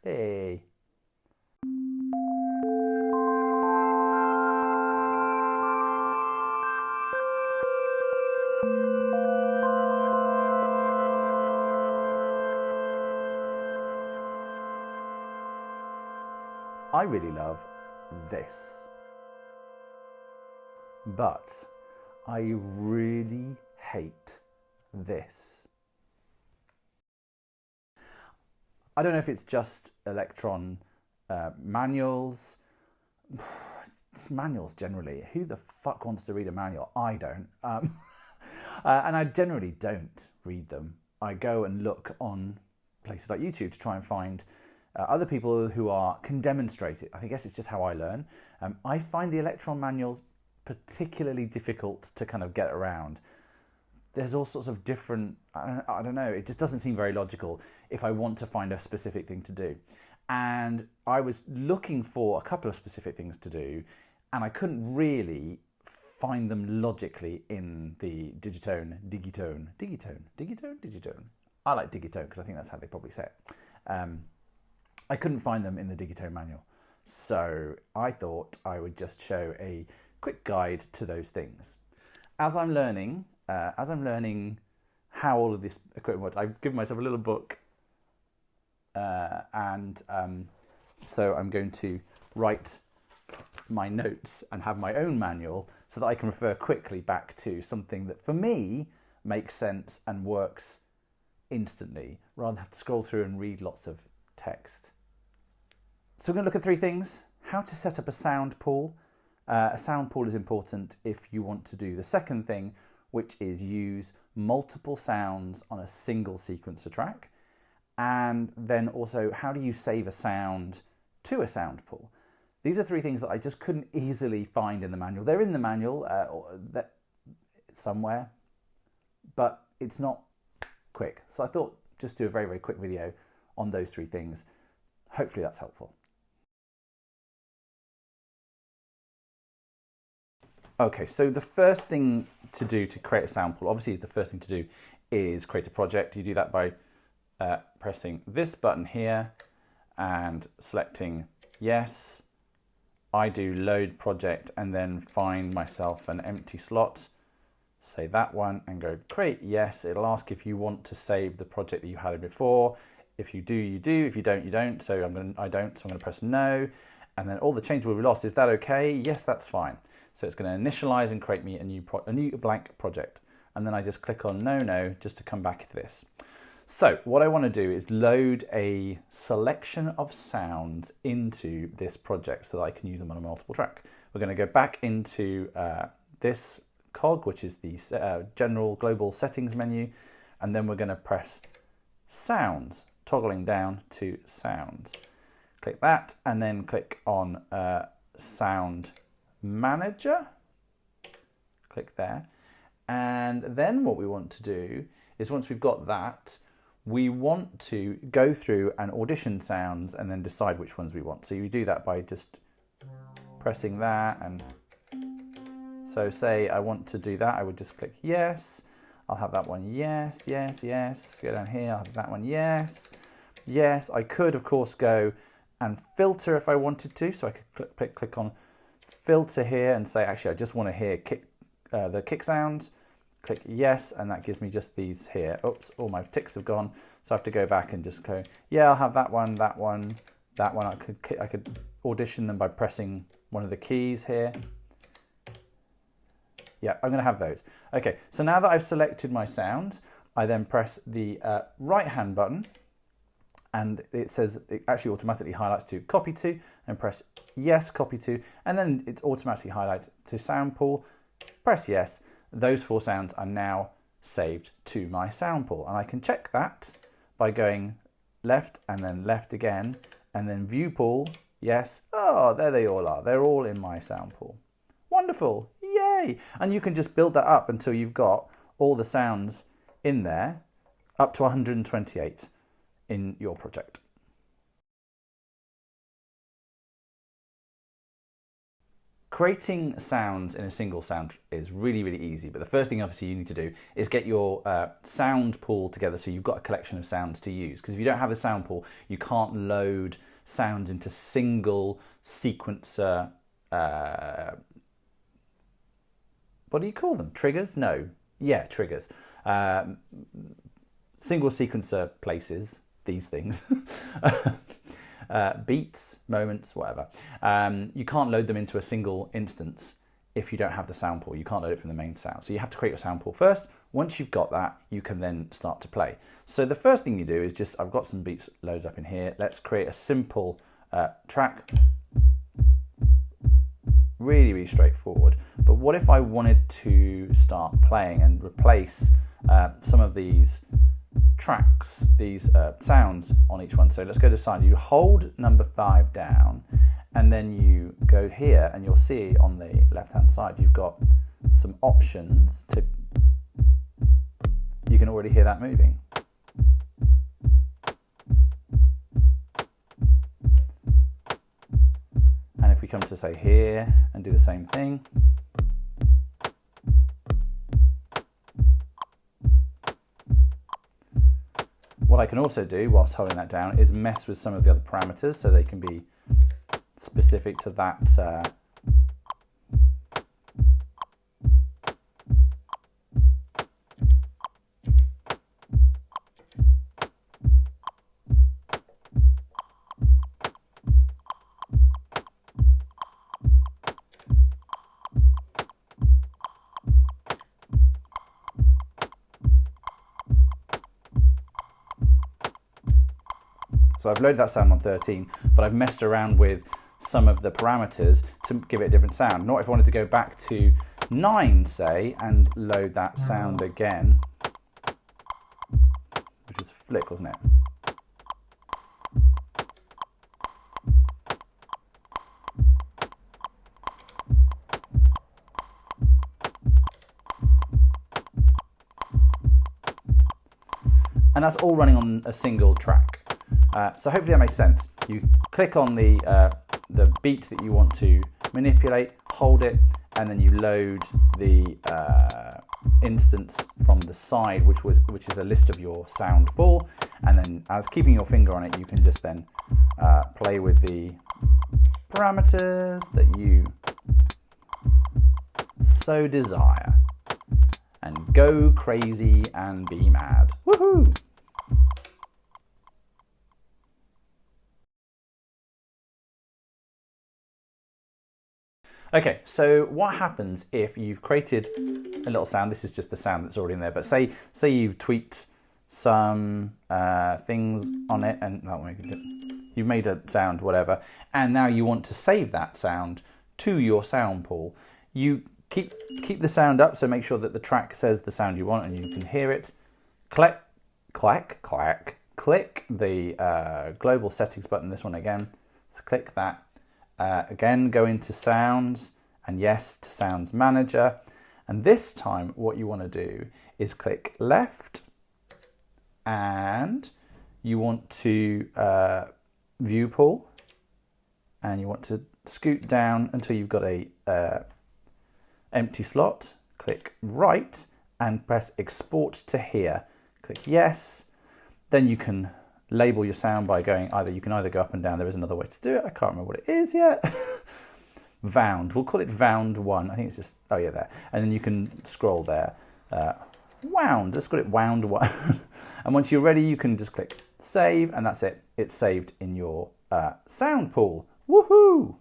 Hey. I really love this, but I really hate this. I don't know if it's just Electron manuals. It's manuals generally. Who the fuck wants to read a manual? I don't. And I generally don't read them. I go and look on places like YouTube to try and find other people who can demonstrate it. I guess it's just how I learn. I find the Electron manuals particularly difficult to kind of get around. There's all sorts of different, I don't know, it just doesn't seem very logical if I want to find a specific thing to do. And I was looking for a couple of specific things to do, and I couldn't really find them logically in the Digitone. I like Digitone because I think that's how they probably say it. I couldn't find them in the Digitone manual. So I thought I would just show a quick guide to those things. As I'm learning how all of this equipment works, I've given myself a little book, so I'm going to write my notes and have my own manual so that I can refer quickly back to something that for me makes sense and works instantly, rather than have to scroll through and read lots of text. So we're going to look at three things. How to set up a sound pool. A sound pool is important if you want to do the second thing, which is use multiple sounds on a single sequencer track. And then also, how do you save a sound to a sound pool? These are three things that I just couldn't easily find in the manual. They're in the manual somewhere, but it's not quick. So I thought just do a very, very quick video on those three things. Hopefully that's helpful. Okay, so the first thing to do to create a sound pool, obviously the first thing to do is create a project. You do that by pressing this button here and selecting yes. I do load project and then find myself an empty slot. Say that one and go create yes. It'll ask if you want to save the project that you had before. If you do, you do. If you don't, you don't. So I don't. So I'm going to press no. And then all the changes will be lost. Is that okay? Yes, that's fine. So it's going to initialize and create me a new blank project. And then I just click on no just to come back to this. So what I want to do is load a selection of sounds into this project so that I can use them on a multiple track. We're going to go back into this cog, which is the general global settings menu. And then we're going to press sounds, toggling down to sounds. Click that and then click on sound manager. Click there. And then what we want to do is once we've got that, we want to go through and audition sounds and then decide which ones we want. So you do that by just pressing that. And so say I want to do that, I would just click yes. I'll have that one yes, yes, yes. Go down here, I'll have that one yes, yes. I could, of course, go and filter if I wanted to. So I could click on filter here and say, actually, I just want to hear the kick sounds. Click yes, and that gives me just these here. Oops, all my ticks have gone. So I have to go back and just go, yeah, I'll have that one, that one, that one. I could audition them by pressing one of the keys here. Yeah, I'm going to have those. Okay, so now that I've selected my sounds, I then press the right-hand button, and it says, it actually automatically highlights to copy to, and press yes, copy to, and then it automatically highlights to sound pool. Press yes. Those four sounds are now saved to my sound pool, and I can check that by going left and then left again, and then view pool, yes. Oh, there they all are. They're all in my sound pool. Wonderful, yay! And you can just build that up until you've got all the sounds in there, up to 128 in your project. Creating sounds in a single sound is really, really easy, but the first thing obviously you need to do is get your sound pool together so you've got a collection of sounds to use, because if you don't have a sound pool, you can't load sounds into single sequencer, what do you call them? Triggers? No. Yeah, triggers. Single sequencer places, these things. Beats, moments, whatever. You can't load them into a single instance if you don't have the sound pool. You can't load it from the main sound. So you have to create your sound pool first. Once you've got that, you can then start to play. So the first thing you do is just, I've got some beats loaded up in here. Let's create a simple track. Really, really straightforward. But what if I wanted to start playing and replace some of these tracks, these sounds on each one? So let's go to sound. You hold number 5 down, and then you go here, and you'll see on the left-hand side you've got some options to. You can already hear that moving. And if we come to say here and do the same thing. What I can also do whilst holding that down is mess with some of the other parameters so they can be specific to that So I've loaded that sound on 13, but I've messed around with some of the parameters to give it a different sound. Not if I wanted to go back to 9, say, and load that sound again, which was flick, wasn't it? And that's all running on a single track. So hopefully that makes sense. You click on the beat that you want to manipulate, hold it, and then you load the instance from the side, which is a list of your sound pool. And then, as keeping your finger on it, you can just then play with the parameters that you so desire, and go crazy and be mad. Woohoo! Okay, so what happens if you've created a little sound? This is just the sound that's already in there, but say you tweaked some things on it, and you've made a sound, whatever, and now you want to save that sound to your sound pool. You keep the sound up, so make sure that the track says the sound you want and you can hear it. Click the global settings button, this one again. So click that. Again, go into sounds, and yes, to sounds manager. And this time what you want to do is click left, and you want to view pool, and you want to scoot down until you've got a empty slot. Click right and press export to here. Click yes. Then you can label your sound by going you can either go up and down. There is another way to do it. I can't remember what it is yet. Vound. We'll call it Vound 1. I think it's just, oh yeah, there. And then you can scroll there. Wound. Let's call it Wound 1. And once you're ready, you can just click save, and that's it. It's saved in your sound pool. Woohoo!